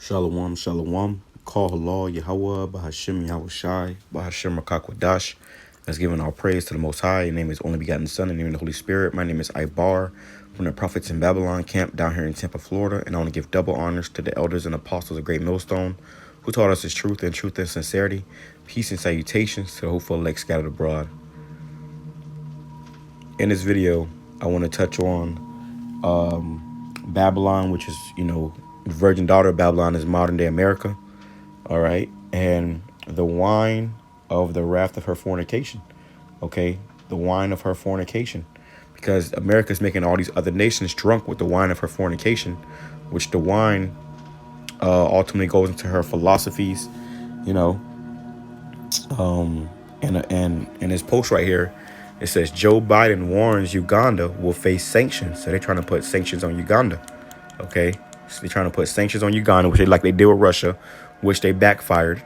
Shalom, shalom. Call halal, YAHAWAH, BAHASHAM, YAHAWASHI, BAHASHAM, QADASH. Let's give all praise to the Most High. Your name is Only Begotten Son, and name of the Holy Spirit. My name is Ibar from the Prophets in Babylon camp down here in Tampa, Florida. And I want to give double honors to the elders and apostles of Great Millstone who taught us his truth and sincerity. Peace and salutations to the hopeful elect scattered abroad. In this video, I want to touch on Babylon, which is, virgin daughter of Babylon is modern day America. All right. And the wine of the wrath of her fornication. Okay. The wine of her fornication. Because America is making all these other nations drunk with the wine of her fornication, which the wine ultimately goes into her philosophies, and his post right here, it says Joe Biden warns Uganda will face sanctions. So they're trying to put sanctions on Uganda. Okay. So they're trying to put sanctions on Uganda, which they did with Russia, which they backfired.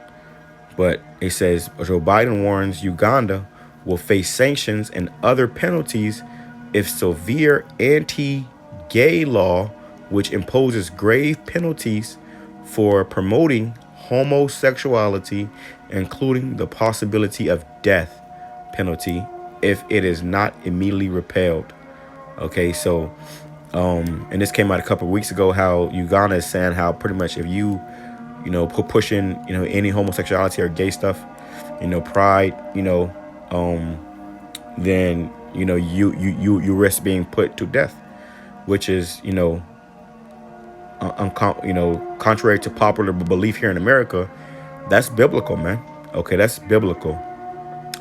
But it says Joe Biden warns Uganda will face sanctions and other penalties if severe anti-gay law, which imposes grave penalties for promoting homosexuality, including the possibility of death penalty if it is not immediately repealed. Okay, so and this came out a couple of weeks ago, how Uganda is saying how pretty much if you pushing any homosexuality or gay stuff, pride, then you risk being put to death, which is contrary to popular belief here in America. That's biblical, man. Okay, that's biblical,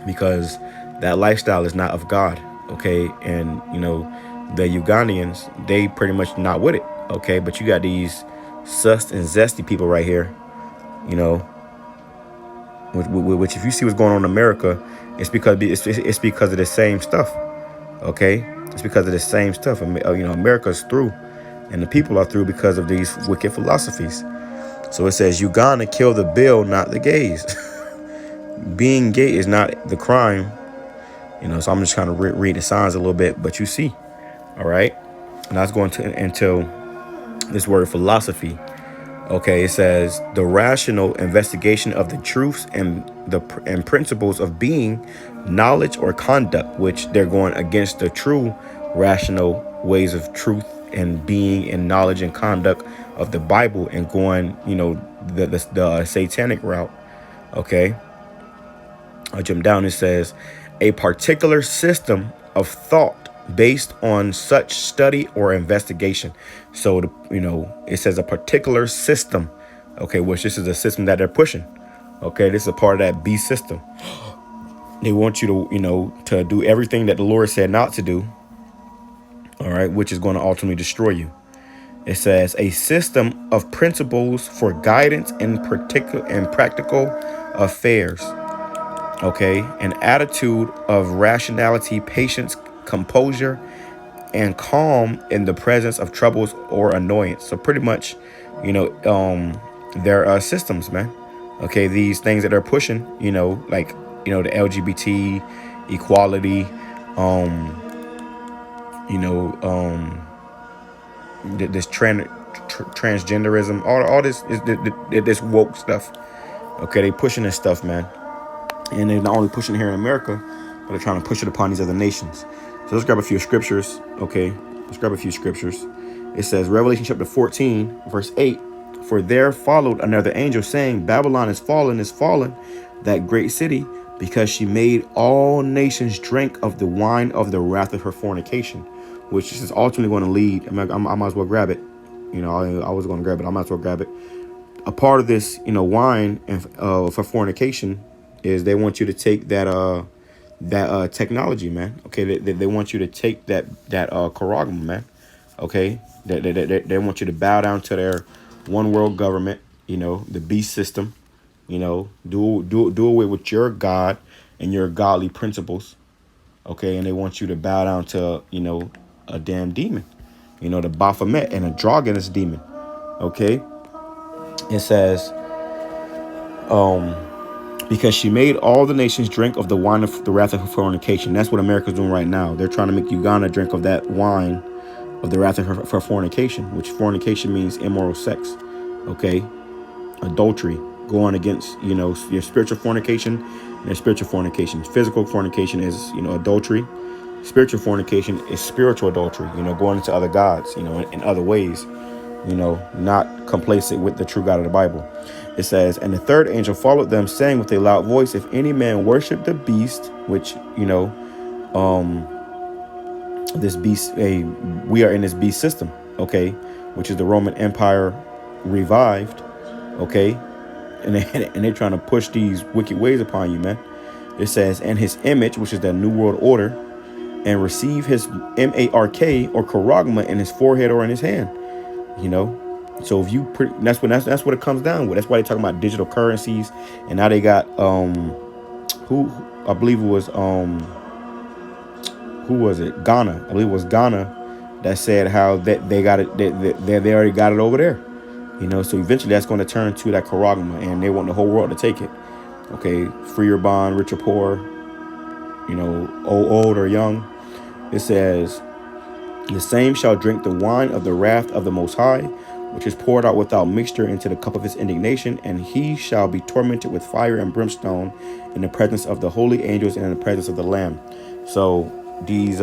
because that lifestyle is not of God. Okay, and the Ugandians, they pretty much not with it. Okay, but you got these sussed and zesty people right here, which if you see what's going on in America, it's because of the same stuff. Okay, it's because of the same stuff. America's through, and the people are through because of these wicked philosophies. So it says Uganda kill the bill, not the gays. Being gay is not the crime. So I'm just trying to read the signs a little bit, but you see, all right. And I was going to into this word philosophy. Okay, it says the rational investigation of the truths and principles of being, knowledge, or conduct, which they're going against the true rational ways of truth and being and knowledge and conduct of the Bible, and going, the satanic route. Okay, I'll jump down. It says a particular system of thought based on such study or investigation. So it says a particular system, okay, which this is a system that they're pushing. Okay, this is a part of that beast system. They want you to to do everything that the Lord said not to do, all right, which is going to ultimately destroy you. It says a system of principles for guidance in practical affairs. Okay, an attitude of rationality, patience, composure, and calm in the presence of troubles or annoyance. So pretty much, there are systems, man. Okay, these things that they're pushing, the LGBT, equality, this transgenderism, all this is this woke stuff. Okay, they pushing this stuff, man. And they're not only pushing it here in America, but they're trying to push it upon these other nations. So let's grab a few scriptures. Okay, let's grab a few scriptures. It says Revelation chapter 14, verse 8. For there followed another angel saying, Babylon is fallen, that great city, because she made all nations drink of the wine of the wrath of her fornication, which is ultimately going to lead. I might as well grab it. I was going to grab it. I might as well grab it. A part of this, wine and for fornication is they want you to take that technology, man. Okay, they want you to take that charagma, man. Okay, they want you to bow down to their one world government, the beast system. Do away with your God and your godly principles. Okay, and they want you to bow down to a damn demon, the Baphomet and a androgynous demon. Okay, it says because she made all the nations drink of the wine of the wrath of her fornication. That's what America's doing right now. They're trying to make Uganda drink of that wine of the wrath of her fornication, which fornication means immoral sex. Okay, adultery, going against, your spiritual fornication and their spiritual fornication. Physical fornication is, adultery. Spiritual fornication is spiritual adultery, going into other gods, in other ways, not complacent with the true God of the Bible. It says, and the third angel followed them, saying with a loud voice, if any man worship the beast, which, this beast, we are in this beast system, okay, which is the Roman Empire revived, okay, and they're trying to push these wicked ways upon you, man. It says, and his image, which is the New World Order, and receive his mark or charagma in his forehead or in his hand. So if you that's what it comes down with. That's why they're talking about digital currencies, and now they got who I believe it was who was it? Ghana. I believe it was Ghana that said how that they got it, they already got it over there. So eventually that's going to turn to that charagma, and they want the whole world to take it. Okay, free or bond, rich or poor, old or young. It says, the same shall drink the wine of the wrath of the Most High, which is poured out without mixture into the cup of his indignation, and he shall be tormented with fire and brimstone in the presence of the holy angels and in the presence of the Lamb. So these,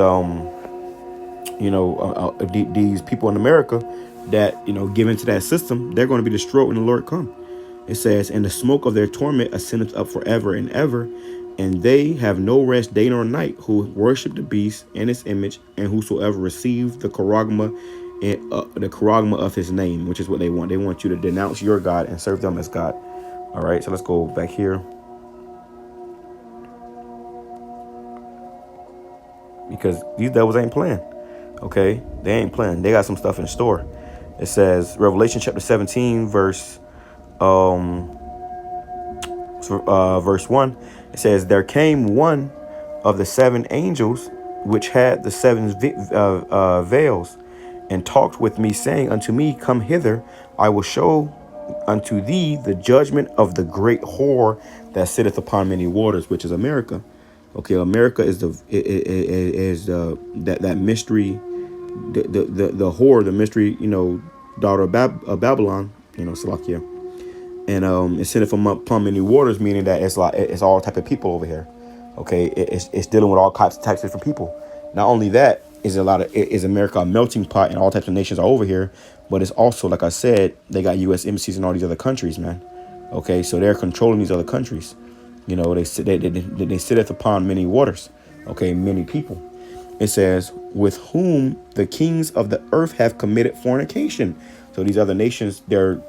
these people in America that, give into that system, they're going to be destroyed when the Lord comes. It says, and the smoke of their torment ascendeth up forever and ever, and they have no rest day nor night, who worship the beast and its image, and whosoever receive the charagma, of his name, which is what they want. They want you to denounce your God and serve them as God. All right, so let's go back here, because these devils ain't playing. Okay, they ain't playing. They got some stuff in store. It says, Revelation chapter 17, verse 1. It says, there came one of the seven angels which had the seven veils, and talked with me, saying unto me, come hither, I will show unto thee the judgment of the great whore that sitteth upon many waters, which is America. Okay, America is that mystery, the whore, the mystery, daughter of Babylon, Salakia. And it sitteth upon many waters, meaning that it's all type of people over here. Okay, it's dealing with all types of different people. Not only that, is America a melting pot, and all types of nations are over here, but it's also, like I said, they got U.S. embassies in all these other countries, man. Okay, so they're controlling these other countries. They sitteth upon many waters. Okay, many people. It says, with whom the kings of the earth have committed fornication. So these other nations, their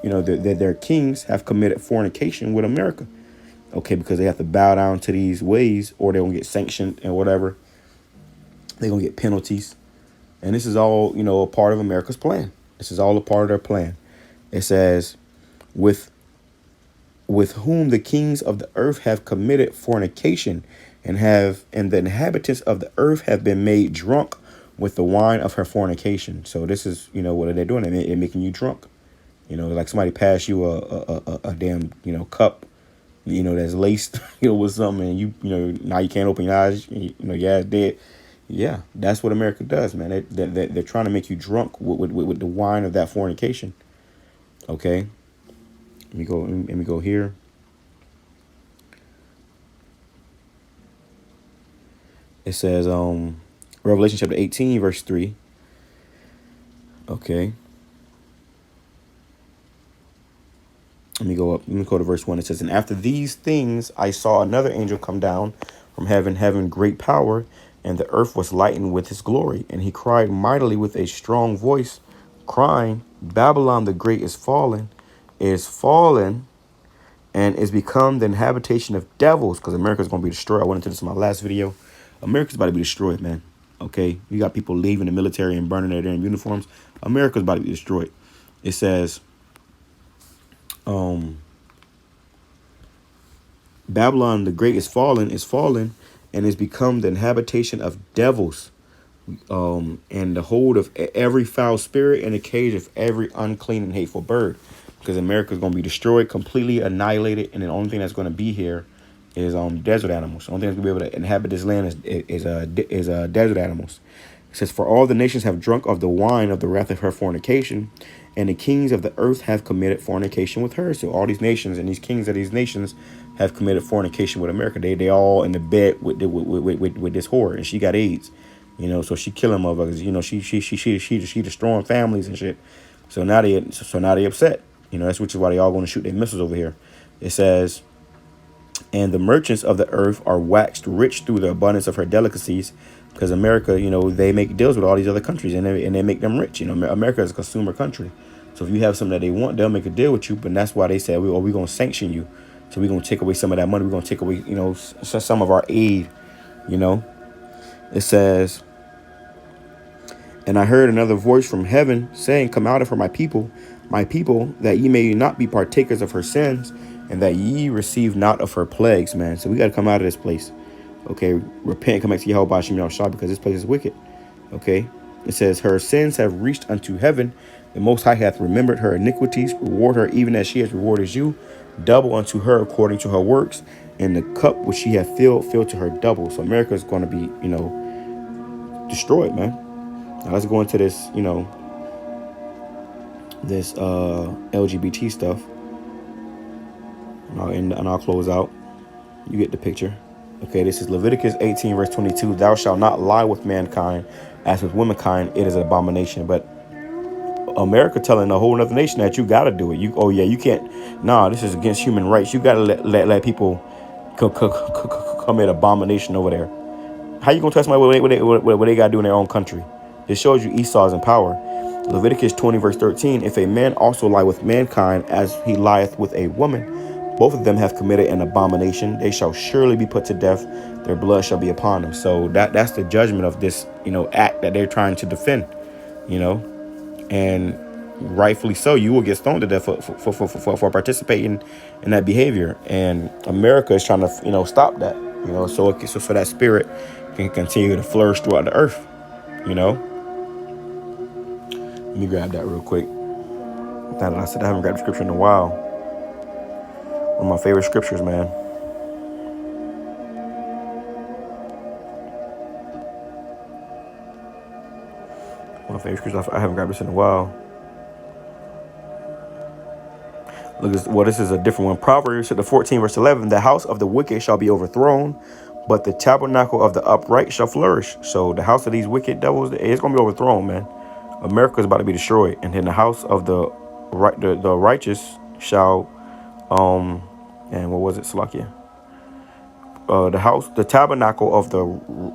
kings have committed fornication with America. Okay, because they have to bow down to these ways, or they're going to get sanctioned and whatever. They're going to get penalties. And this is all, a part of America's plan. This is all a part of their plan. It says, with whom the kings of the earth have committed fornication, and the inhabitants of the earth have been made drunk with the wine of her fornication. So this is, what are they doing? They're making you drunk. Like somebody pass you a damn, cup, that's laced, with something, and now you can't open your eyes, it's dead. Yeah, that's what America does, man. They're trying to make you drunk with the wine of that fornication. Okay. Let me go here. It says, Revelation chapter 18, verse 3. Okay. Let me go to verse 1. It says, and after these things I saw another angel come down from heaven, having great power, and the earth was lightened with his glory. And he cried mightily with a strong voice, crying, Babylon the great is fallen, and is become the habitation of devils, because America's going to be destroyed. I went into this in my last video. America's about to be destroyed, man. Okay, you got people leaving the military and burning their damn uniforms. America's about to be destroyed. It says, Babylon the great is fallen, and is become the habitation of devils, and the hold of every foul spirit, and the cage of every unclean and hateful bird. Because America is going to be destroyed, completely annihilated, and the only thing that's going to be here is desert animals. The only thing that's going to be able to inhabit this land is desert animals. It says, for all the nations have drunk of the wine of the wrath of her fornication, and the kings of the earth have committed fornication with her. So all these nations and these kings of these nations have committed fornication with America. They all in the bed with this whore, and she got AIDS. You know, so she killing motherfuckers. You know, she destroying families and shit. So now they upset. You know, that's which is why they all going to shoot their missiles over here. It says, and the merchants of the earth are waxed rich through the abundance of her delicacies, because America, you know, they make deals with all these other countries, and they make them rich. You know, America is a consumer country. So if you have something that they want, they'll make a deal with you. But that's why they say, we're going to sanction you. So we're going to take away some of that money. We're going to take away, you know, some of our aid, you know. It says, and I heard another voice from heaven saying, come out of her, my people, that ye may not be partakers of her sins, and that ye receive not of her plagues, man. So we got to come out of this place. Okay, repent, come back to YAHAWASHI, because this place is wicked. Okay, it says, her sins have reached unto heaven. The Most High hath remembered her iniquities. Reward her even as she has rewarded you. Double unto her according to her works. And the cup which she hath filled to her double. So America is going to be, you know, destroyed, man. Now let's go into this, you know, this LGBT stuff. And I'll close out. You get the picture. Okay, this is Leviticus 18, verse 22. Thou shalt not lie with mankind, as with womankind, it is an abomination. But America telling a whole other nation that you got to do it. You can't. Nah, this is against human rights. You got to let people commit abomination over there. How you going to tell somebody what they got to do in their own country? It shows you Esau's in power. Leviticus 20, verse 13. If a man also lie with mankind as he lieth with a woman, both of them have committed an abomination. They shall surely be put to death. Their blood shall be upon them. So that's the judgment of this, you know, act that they're trying to defend, you know, and rightfully so. You will get stoned to death for participating in that behavior. And America is trying to, you know, stop that, you know, so that spirit can continue to flourish throughout the earth, you know. Let me grab that real quick. I said I haven't grabbed the scripture in a while. One of my favorite scriptures, man. One of my favorite scriptures. I haven't grabbed this in a while. Look, this is a different one. Proverbs 14, verse 11. The house of the wicked shall be overthrown, but the tabernacle of the upright shall flourish. So the house of these wicked devils, it's going to be overthrown, man. America is about to be destroyed. And then the house of the righteous shall... and what was it, Salakia? The tabernacle of the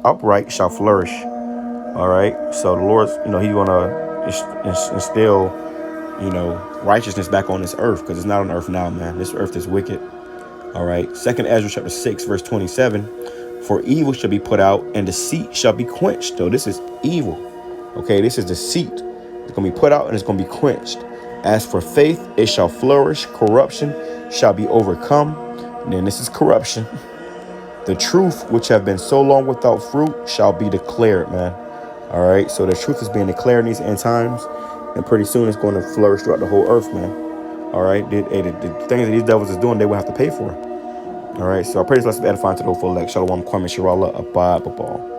upright shall flourish. All right. So the Lord's, you know, he's gonna instill, you know, righteousness back on this earth, because it's not on earth now, man. This earth is wicked. All right. 2 Ezra chapter 6, verse 27. For evil shall be put out, and deceit shall be quenched. So this is evil. Okay. This is deceit. It's gonna be put out and it's gonna be quenched. As for faith, it shall flourish. Corruption shall be overcome. And then this is corruption. The truth, which have been so long without fruit, shall be declared, man. All right. So the truth is being declared in these end times. And pretty soon it's going to flourish throughout the whole earth, man. All right. The things that these devils is doing, they will have to pay for. All right. So I pray this lesson be edifying to the whole full elect. Shalom, Kwame, Shirallah, Abad, Babal.